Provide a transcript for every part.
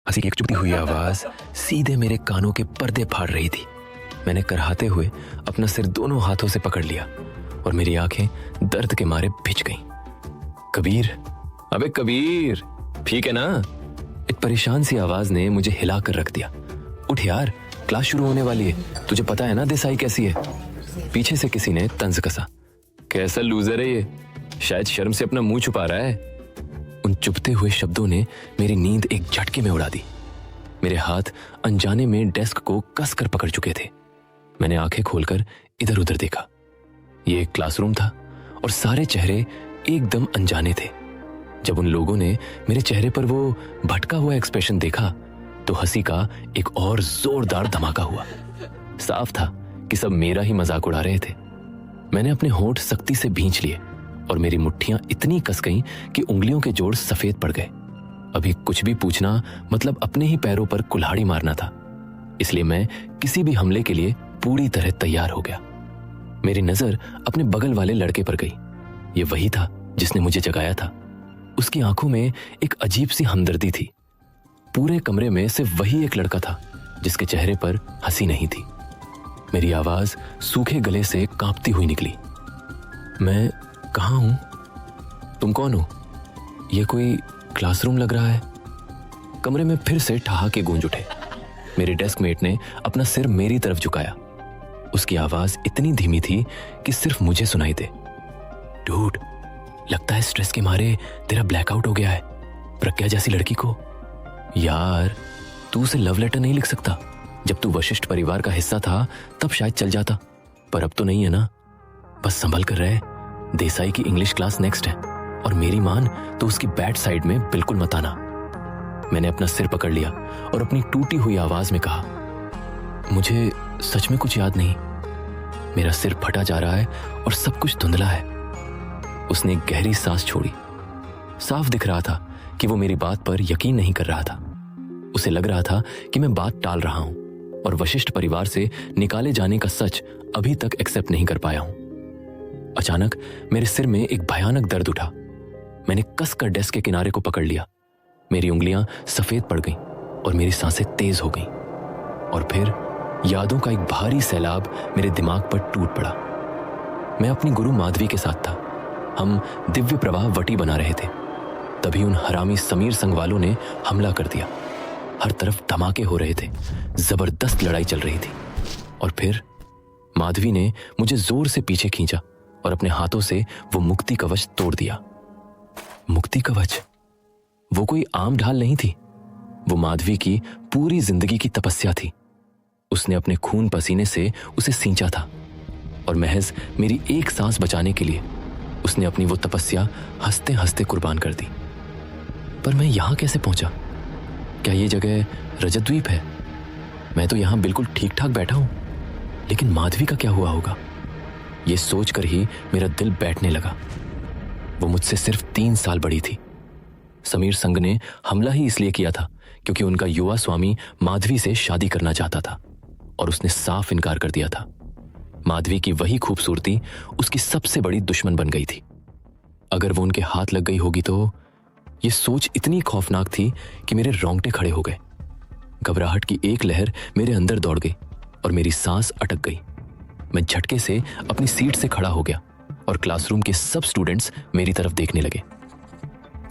हंसी की एक चुभती हुई आवाज सीधे मेरे कानों के पर्दे फाड़ रही थी। मैंने कराहते हुए अपना सिर दोनों हाथों से पकड़ लिया और मेरी आंखें दर्द के मारे भिज गईं। कबीर, अबे कबीर, ठीक है ना? एक परेशान सी आवाज ने मुझे हिला कर रख दिया। उठ यार, क्लास शुरू होने वाली है, तुझे पता है ना देसाई कैसी है। पीछे से किसी ने तंज कसा। कैसा लूजर है ये, शायद शर्म से अपना मुंह छुपा रहा है। उन चुभते हुए शब्दों ने मेरी नींद एक झटके में उड़ा दी। मेरे हाथ अनजाने में डेस्क को कस कर पकड़ चुके थे। मैंने आंखें खोलकर इधर उधर देखा। ये एक क्लासरूम था और सारे चेहरे एकदम अनजाने थे। जब उन लोगों ने मेरे चेहरे पर वो भटका हुआ एक्सप्रेशन देखा तो हंसी का एक और जोरदार धमाका हुआ। साफ था कि सब मेरा ही मजाक उड़ा रहे थे। मैंने अपने होंठ सख्ती से भींच लिए और मेरी मुट्ठियां इतनी कस गईं कि उंगलियों के जोड़ सफेद पड़ गए। अभी कुछ भी पूछना मतलब अपने ही पैरों पर कुल्हाड़ी मारना था, इसलिए मैं किसी भी हमले के लिए पूरी तरह तैयार हो गया। मेरी नजर अपने बगल वाले लड़के पर गई। ये वही था जिसने मुझे जगाया था। उसकी आंखों में एक अजीब सी हमदर्दी थी। पूरे कमरे में सिर्फ वही एक लड़का था जिसके चेहरे पर हंसी नहीं थी। मेरी आवाज सूखे गले से कांपती हुई निकली। मैं कहाँ हूं? तुम कौन हो? यह कोई क्लासरूम लग रहा है। कमरे में फिर से ठहाके गूंज उठे। मेरे डेस्क मेट ने अपना सिर मेरी तरफ झुकाया। उसकी आवाज इतनी धीमी थी कि सिर्फ मुझे सुनाई दे। डूड, लगता है स्ट्रेस के मारे तेरा ब्लैकआउट हो गया है। प्रज्ञा जैसी लड़की को। यार, तू उसे लव लेटर नहीं लिख सकता। जब तू वशिष्ठ परिवार का हिस्सा था तब शायद चल जाता, पर अब तो नहीं है ना। बस संभल कर रहे। देसाई की इंग्लिश क्लास नेक्स्ट है और मेरी मान तो उसकी बैड साइड में बिल्कुल मत आना। मैंने अपना सिर पकड़ लिया और अपनी टूटी हुई आवाज में कहा, मुझे सच में कुछ याद नहीं। मेरा सिर फटा जा रहा है और सब कुछ धुंधला है। उसने एक गहरी सांस छोड़ी। साफ दिख रहा था कि वो मेरी बात पर यकीन नहीं कर रहा था। उसे लग रहा था कि मैं बात टाल रहा हूं और वशिष्ठ परिवार से निकाले जाने का सच अभी तक एक्सेप्ट नहीं कर पाया हूं। अचानक मेरे सिर में एक भयानक दर्द उठा। मैंने कसकर डेस्क के किनारे को पकड़ लिया। मेरी उंगलियां सफेद पड़ गईं और मेरी सांसें तेज हो गईं। और फिर यादों का एक भारी सैलाब मेरे दिमाग पर टूट पड़ा। मैं अपनी गुरु माधवी के साथ था। हम दिव्य प्रवाह वटी बना रहे थे। तभी उन हरामी समीर संघ वालों ने हमला कर दिया। हर तरफ धमाके हो रहे थे। जबरदस्त लड़ाई चल रही थी। और फिर माधवी ने मुझे जोर से पीछे खींचा और अपने हाथों से वो मुक्ति कवच तोड़ दिया। मुक्ति कवच? वो कोई आम ढाल नहीं थी। वो माधवी की पूरी जिंदगी की तपस्या थी। उसने अपने खून पसीने से उसे सींचा था और महज मेरी एक सांस बचाने के लिए उसने अपनी वो तपस्या हंसते हंसते कुर्बान कर दी। पर मैं यहां कैसे पहुंचा? क्या ये जगह रजतद्वीप है? मैं तो यहां बिल्कुल ठीक ठाक बैठा हूं, लेकिन माधवी का क्या हुआ होगा? ये सोचकर ही मेरा दिल बैठने लगा। वो मुझसे सिर्फ 3 साल बड़ी थी। समीर संघ ने हमला ही इसलिए किया था क्योंकि उनका युवा स्वामी माधवी से शादी करना चाहता था और उसने साफ इनकार कर दिया था। माधवी की वही खूबसूरती उसकी सबसे बड़ी दुश्मन बन गई थी। अगर वो उनके हाथ लग गई होगी तो। ये सोच इतनी खौफनाक थी कि मेरे रोंगटे खड़े हो गए। घबराहट की एक लहर मेरे अंदर दौड़ गई और मेरी सांस अटक गई। मैं झटके से अपनी सीट से खड़ा हो गया और क्लासरूम के सब स्टूडेंट्स मेरी तरफ देखने लगे।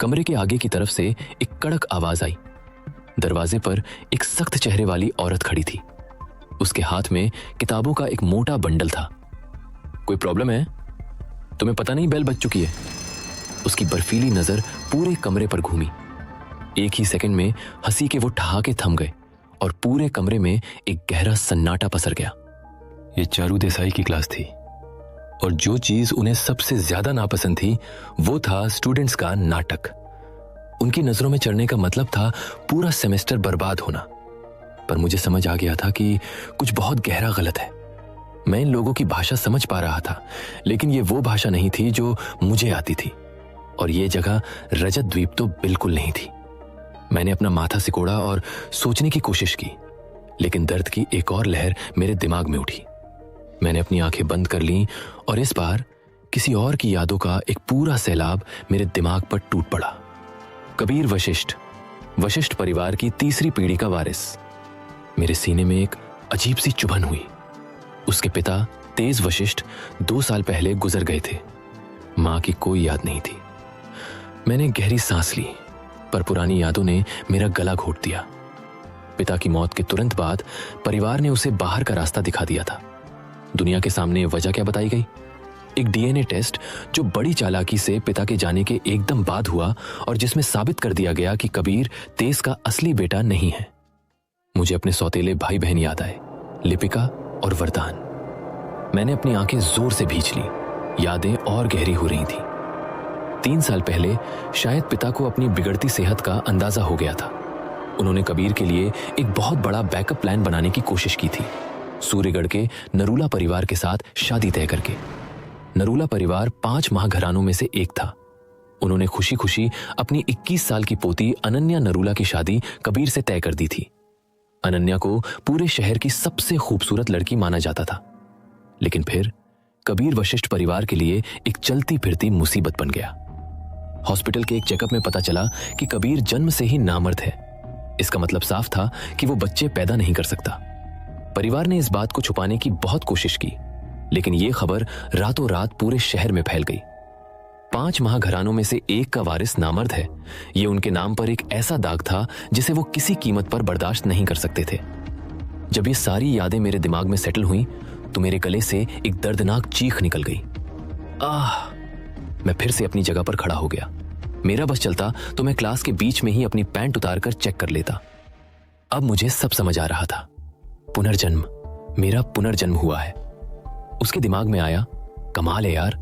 कमरे के आगे की तरफ से एक कड़क आवाज आई। दरवाजे पर एक सख्त चेहरे वाली औरत खड़ी थी। उसके हाथ में किताबों का एक मोटा बंडल था। कोई प्रॉब्लम है? तुम्हें पता नहीं बेल बज चुकी है? उसकी बर्फीली नजर पूरे कमरे पर घूमी। एक ही सेकंड में हंसी के वो ठहाके थम गए और पूरे कमरे में एक गहरा सन्नाटा पसर गया। ये चारू देसाई की क्लास थी और जो चीज उन्हें सबसे ज्यादा नापसंद थी वो था स्टूडेंट्स का नाटक। उनकी नजरों में चढ़ने का मतलब था पूरा सेमेस्टर बर्बाद होना। पर मुझे समझ आ गया था कि कुछ बहुत गहरा गलत है। मैं इन लोगों की भाषा समझ पा रहा था, लेकिन ये वो भाषा नहीं थी जो मुझे आती थी। और ये जगह रजत द्वीप तो बिल्कुल नहीं थी। मैंने अपना माथा सिकोड़ा और सोचने की कोशिश की, लेकिन दर्द की एक और लहर मेरे दिमाग में उठी। मैंने अपनी आंखें बंद कर लीं और इस बार किसी और की यादों का एक पूरा सैलाब मेरे दिमाग पर टूट पड़ा। कबीर वशिष्ठ, वशिष्ठ परिवार की तीसरी पीढ़ी का वारिस। मेरे सीने में एक अजीब सी चुभन हुई। उसके पिता तेज वशिष्ठ 2 साल पहले गुजर गए थे। मां की कोई याद नहीं थी। मैंने गहरी सांस ली, पर पुरानी यादों ने मेरा गला घोट दिया। पिता की मौत के तुरंत बाद परिवार ने उसे बाहर का रास्ता दिखा दिया था। दुनिया के सामने वजह क्या बताई गई? एक डीएनए टेस्ट जो बड़ी चालाकी से पिता के जाने के एकदम बाद हुआ और जिसमें साबित कर दिया गया कि कबीर तेज का असली बेटा नहीं है। मुझे अपने सौतेले भाई बहन याद आए, लिपिका और वरदान। मैंने अपनी आंखें जोर से भींच ली। यादें और गहरी हो रही थी। 3 साल पहले शायद पिता को अपनी बिगड़ती सेहत का अंदाजा हो गया था। उन्होंने कबीर के लिए एक बहुत बड़ा बैकअप प्लान बनाने की कोशिश की थी, सूर्यगढ़ के नरूला परिवार के साथ शादी तय करके। नरूला परिवार 5 महाघरानों में से एक था। उन्होंने खुशी खुशी अपनी 21 साल की पोती अनन्या नरूला की शादी कबीर से तय कर दी थी। अनन्या को पूरे शहर की सबसे खूबसूरत लड़की माना जाता था। लेकिन फिर कबीर वशिष्ठ परिवार के लिए एक चलती फिरती मुसीबत बन गया। हॉस्पिटल के एक चेकअप में पता चला कि कबीर जन्म से ही नामर्द है। इसका मतलब साफ था कि वो बच्चे पैदा नहीं कर सकता। परिवार ने इस बात को छुपाने की बहुत कोशिश की, लेकिन ये खबर रातों रात पूरे शहर में फैल गई। 5 महाघरानों में से एक का वारिस नामर्द है, ये उनके नाम पर एक ऐसा दाग था जिसे वो किसी कीमत पर बर्दाश्त नहीं कर सकते थे। जब ये सारी यादें मेरे दिमाग में सेटल हुई तो मेरे गले से एक दर्दनाक चीख निकल गई। मैं फिर से अपनी जगह पर खड़ा हो गया। मेरा बस चलता तो मैं क्लास के बीच में ही अपनी पैंट उतारकर चेक कर लेता। अब मुझे सब समझ आ रहा था। पुनर्जन्म, मेरा पुनर्जन्म हुआ है। उसके दिमाग में आया, कमाल है यार,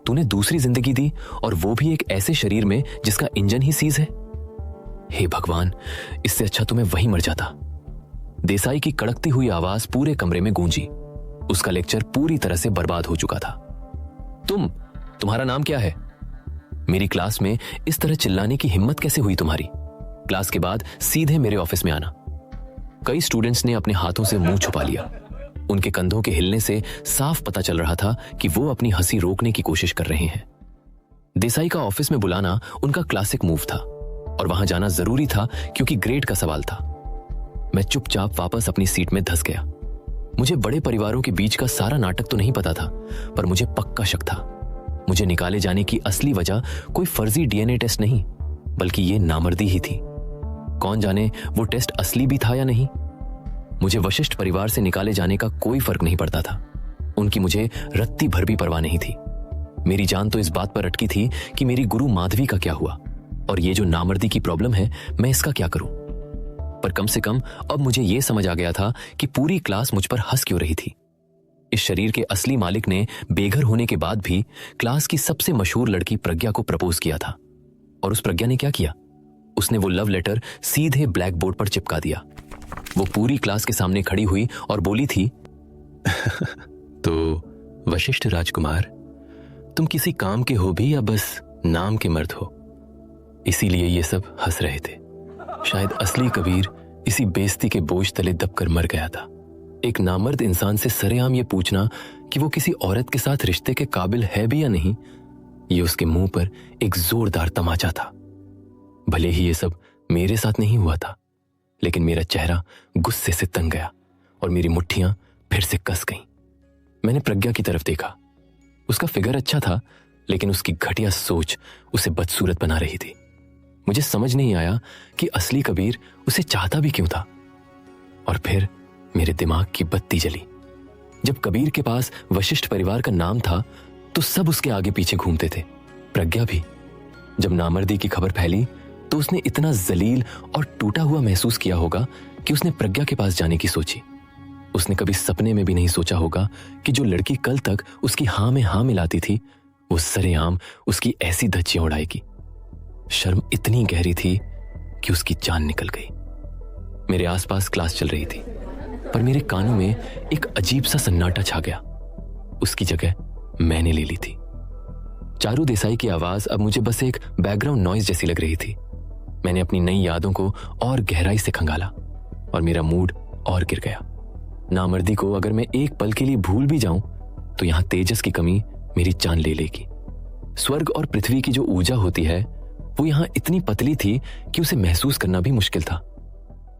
तूने दूसरी जिंदगी दी और वो भी एक ऐसे शरीर में जिसका इंजन ही सीज है। हे भगवान, इससे अच्छा तो मैं वहीं मर जाता। देसाई की कड़कती हुई आवाज पूरे कमरे में गूंजी। उसका लेक्चर पूरी तरह से बर्बाद हो चुका था। तुम्हारा नाम क्या है? मेरी क्लास में इस तरह चिल्लाने की हिम्मत कैसे हुई तुम्हारी? क्लास के बाद सीधे मेरे ऑफिस में आना। कई स्टूडेंट्स ने अपने हाथों से मुंह छुपा लिया। उनके कंधों के हिलने से साफ पता चल रहा था कि वो अपनी हंसी रोकने की कोशिश कर रहे हैं। देसाई का ऑफिस में बुलाना उनका क्लासिक मूव था और वहां जाना जरूरी था क्योंकि ग्रेड का सवाल था। मैं चुपचाप वापस अपनी सीट में धंस गया। मुझे बड़े परिवारों के बीच का सारा नाटक तो नहीं पता था, पर मुझे पक्का शक था। मुझे निकाले जाने की असली वजह कोई फर्जी डीएनए टेस्ट नहीं, बल्कि ये नामर्दी ही थी। कौन जाने वो टेस्ट असली भी था या नहीं। मुझे वशिष्ठ परिवार से निकाले जाने का कोई फर्क नहीं पड़ता था। उनकी मुझे रत्ती भर भी परवाह नहीं थी। मेरी जान तो इस बात पर अटकी थी कि मेरी गुरु माधवी का क्या हुआ, और ये जो नामर्दी की प्रॉब्लम है, मैं इसका क्या करूं। पर कम से कम अब मुझे यह समझ आ गया था कि पूरी क्लास मुझ पर हंस क्यों रही थी। इस शरीर के असली मालिक ने बेघर होने के बाद भी क्लास की सबसे मशहूर लड़की प्रज्ञा को प्रपोज किया था। और उस प्रज्ञा ने क्या किया? उसने वो लव लेटर सीधे ब्लैक बोर्ड पर चिपका दिया। वो पूरी क्लास के सामने खड़ी हुई और बोली थी, तो वशिष्ठ राजकुमार, तुम किसी काम के हो भी या बस नाम के मर्द हो? इसीलिए ये सब हंस रहे थे। शायद असली कबीर इसी बेइज्जती के बोझ तले दबकर मर गया था। एक नामर्द इंसान से सरेआम ये पूछना कि वो किसी औरत के साथ रिश्ते के काबिल है भी या नहीं, ये उसके मुंह पर एक जोरदार तमाचा था। भले ही ये सब मेरे साथ नहीं हुआ था, लेकिन मेरा चेहरा गुस्से से तंग गया और मेरी मुट्ठियां फिर से कस गईं। मैंने प्रज्ञा की तरफ देखा। उसका फिगर अच्छा था, लेकिन उसकी घटिया सोच उसे बदसूरत बना रही थी। मुझे समझ नहीं आया कि असली कबीर उसे चाहता भी क्यों था। और फिर मेरे दिमाग की बत्ती जली। जब कबीर के पास वशिष्ठ परिवार का नाम था तो सब उसके आगे पीछे घूमते थे, प्रज्ञा भी। जब नामर्दी की खबर फैली तो उसने इतना जलील और टूटा हुआ महसूस किया होगा कि उसने प्रज्ञा के पास जाने की सोची। उसने कभी सपने में भी नहीं सोचा होगा कि जो लड़की कल तक उसकी हाँ में हाँ मिलाती थी, वो सरेआम उसकी ऐसी धज्जियां उड़ाएगी। शर्म इतनी गहरी थी कि उसकी जान निकल गई। मेरे आसपास क्लास चल रही थी, पर मेरे कानों में एक अजीब सा सन्नाटा छा गया। उसकी जगह मैंने ले ली थी। चारू देसाई की आवाज अब मुझे बस एक बैकग्राउंड नॉइज जैसी लग रही थी। मैंने अपनी नई यादों को और गहराई से खंगाला और मेरा मूड और गिर गया। नामर्दी को अगर मैं एक पल के लिए भूल भी जाऊं तो यहां तेजस की कमी मेरी जान ले लेगी। स्वर्ग और पृथ्वी की जो ऊर्जा होती है वो यहां इतनी पतली थी कि उसे महसूस करना भी मुश्किल था।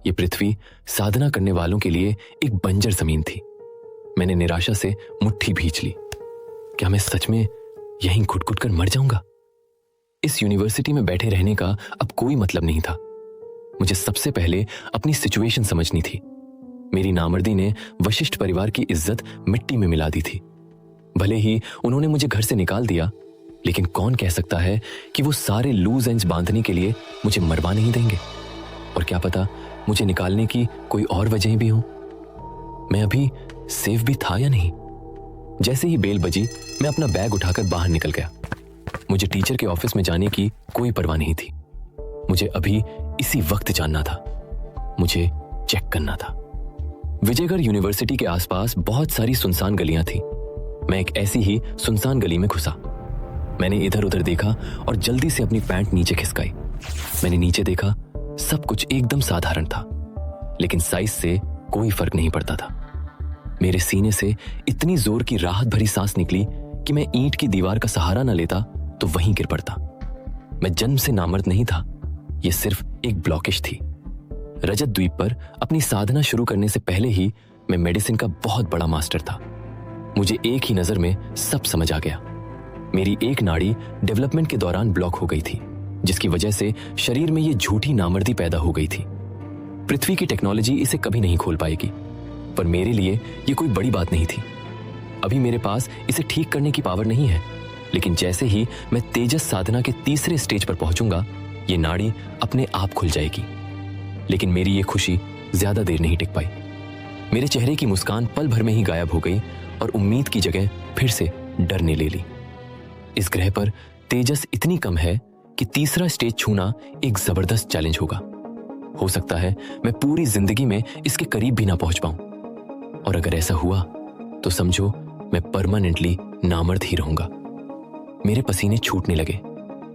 ये पृथ्वी साधना करने वालों के लिए एक बंजर जमीन थी। मैंने निराशा से मुट्ठी भींच ली। क्या मैं सच में यहीं घुट-घुट कर मर जाऊंगा? इस यूनिवर्सिटी में बैठे रहने का अब कोई मतलब नहीं था। मुझे सबसे पहले अपनी सिचुएशन समझनी थी। मेरी नामर्दी ने वशिष्ठ परिवार की इज्जत मिट्टी में मिला दी थी। भले ही उन्होंने मुझे घर से निकाल दिया, लेकिन कौन कह सकता है कि वो सारे लूज एंड्स बांधने के लिए मुझे मरवा नहीं देंगे। और क्या पता मुझे निकालने की कोई और वजह भी हो। मैं अभी सेफ भी था या नहीं। जैसे ही बेल बजी, मैं अपना बैग उठाकर बाहर निकल गया। मुझे टीचर के ऑफिस में जाने की कोई परवाह नहीं थी। मुझे अभी इसी वक्त जानना था। मुझे चेक करना था। विजयगढ़ यूनिवर्सिटी के आसपास बहुत सारी सुनसान गलियां थी। मैं एक ऐसी ही सुनसान गली में घुसा। मैंने इधर उधर देखा और जल्दी से अपनी पैंट नीचे खिसकाई। मैंने नीचे देखा, सब कुछ एकदम साधारण था, लेकिन साइज से कोई फर्क नहीं पड़ता था। मेरे सीने से इतनी जोर की राहत भरी सांस निकली कि मैं ईंट की दीवार का सहारा न लेता तो वहीं गिर पड़ता। मैं जन्म से नामर्द नहीं था, यह सिर्फ एक ब्लॉकेज थी। रजत द्वीप पर अपनी साधना शुरू करने से पहले ही मैं मेडिसिन का बहुत बड़ा मास्टर था। मुझे एक ही नजर में सब समझ आ गया। मेरी एक नाड़ी डेवलपमेंट के दौरान ब्लॉक हो गई थी, जिसकी वजह से शरीर में ये झूठी नामर्दी पैदा हो गई थी। पृथ्वी की टेक्नोलॉजी इसे कभी नहीं खोल पाएगी, पर मेरे लिए ये कोई बड़ी बात नहीं थी। अभी मेरे पास इसे ठीक करने की पावर नहीं है, लेकिन जैसे ही मैं तेजस साधना के तीसरे स्टेज पर पहुंचूंगा, ये नाड़ी अपने आप खुल जाएगी। लेकिन मेरी ये खुशी ज्यादा देर नहीं टिक पाई। मेरे चेहरे की मुस्कान पल भर में ही गायब हो गई और उम्मीद की जगह फिर से डर ने ले ली। इस ग्रह पर तेजस इतनी कम है कि तीसरा स्टेज छूना एक जबरदस्त चैलेंज होगा। हो सकता है मैं पूरी जिंदगी में इसके करीब भी ना पहुंच पाऊं। और अगर ऐसा हुआ तो समझो मैं परमानेंटली नामर्द ही रहूंगा। मेरे पसीने छूटने लगे।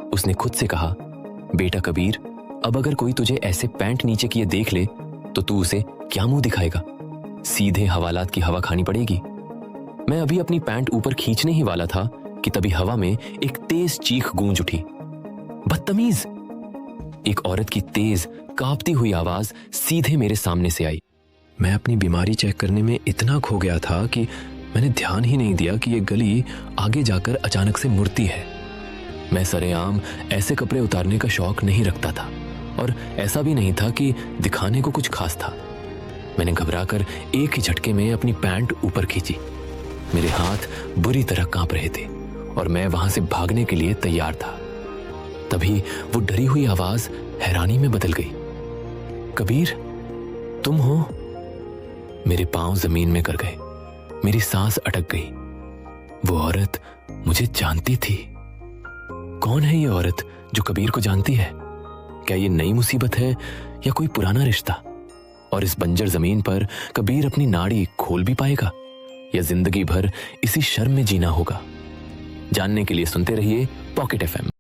उसने खुद से कहा, बेटा कबीर, अब अगर कोई तुझे ऐसे पैंट नीचे किए देख ले तो तू उसे क्या मुंह दिखाएगा? सीधे हवालात की हवा खानी पड़ेगी। मैं अभी अपनी पैंट ऊपर खींचने ही वाला था कि तभी हवा में एक तेज चीख गूंज उठी। बदतमीज! एक औरत की तेज कांपती हुई आवाज सीधे मेरे सामने से आई। मैं अपनी बीमारी चेक करने में इतना खो गया था कि मैंने ध्यान ही नहीं दिया कि यह गली आगे जाकर अचानक से मुड़ती है। मैं सरेआम ऐसे कपड़े उतारने का शौक नहीं रखता था और ऐसा भी नहीं था कि दिखाने को कुछ खास था। मैंने घबराकर एक ही झटके में अपनी पैंट ऊपर खींची। मेरे हाथ बुरी तरह कांप रहे थे और मैं वहां से भागने के लिए तैयार था। तभी वो डरी हुई आवाज हैरानी में बदल गई। कबीर, तुम हो? मेरे पांव जमीन में गिर गए। मेरी सांस अटक गई। वो औरत मुझे जानती थी। कौन है ये औरत जो कबीर को जानती है? क्या ये नई मुसीबत है या कोई पुराना रिश्ता? और इस बंजर जमीन पर कबीर अपनी नाड़ी खोल भी पाएगा या जिंदगी भर इसी शर्म में जीना होगा? जानने के लिए सुनते रहिए पॉकेट FM।